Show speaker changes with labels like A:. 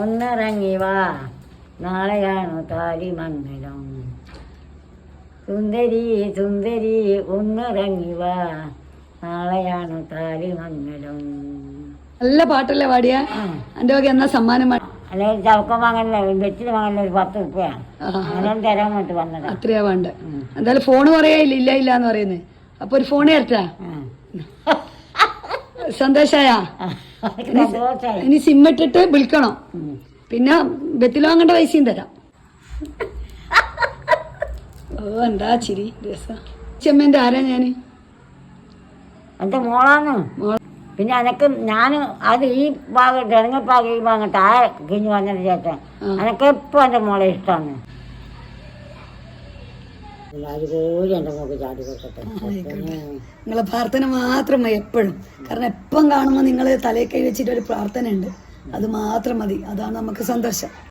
A: ഒന്നിറങ്ങി വാ, നാളെയാണു താലിമംഗലം. സുന്ദരി സുന്ദരി ഒന്നിറങ്ങി വാ, നാളെയാണു താലിമംഗലം.
B: നല്ല പാട്ടല്ലേ പാടിയ എന്റെ വക എന്നാ സമ്മാനം
A: അല്ലെങ്കിൽ ചവക്കം വാങ്ങല, വെച്ചിട്ട് വാങ്ങല ഒരു 10 രൂപയാണ്. അങ്ങനെ തരാൻ വേണ്ടി വന്നത്.
B: അത്രയാ വേണ്ട. എന്തായാലും ഫോണ് പറയാ ഇല്ല ഇല്ല എന്ന് പറയുന്നത്. അപ്പൊ ഒരു ഫോൺ തരട്ടാ. സന്തോഷായ ഇനി സിം ഇട്ടിട്ട് വിളിക്കണോ? പിന്നെ ബെത്തിൽ വാങ്ങേണ്ട പൈസയും തരാം. ഓ എന്താ ചിരി രസം. ചെമ്മേന്റെ ആരാ ഞാന്?
A: എന്റെ മോളാന്ന്. പിന്നെ എനക്ക് ഞാൻ അത് ഈ ഭാഗം ഇടങ്ങപ്പാകം ഈ ഭാഗം താഴെ കിഞ്ഞു വന്നതിന് ശേഷം എനക്ക് എപ്പോ എന്റെ മോളെ ഇഷ്ടമാണ്. അതുപോലെ എന്റെ മോക്ക് ചാടി കൊടുക്കട്ടെ.
B: നിങ്ങളെ പ്രാർത്ഥന മാത്രം മതി എപ്പോഴും. കാരണം എപ്പം കാണുമ്പോൾ നിങ്ങൾ തലയിൽ കൈ വെച്ചിട്ട് ഒരു പ്രാർത്ഥന ഉണ്ട്. അത് മാത്രം മതി. അതാണ് നമുക്ക് സന്തോഷം.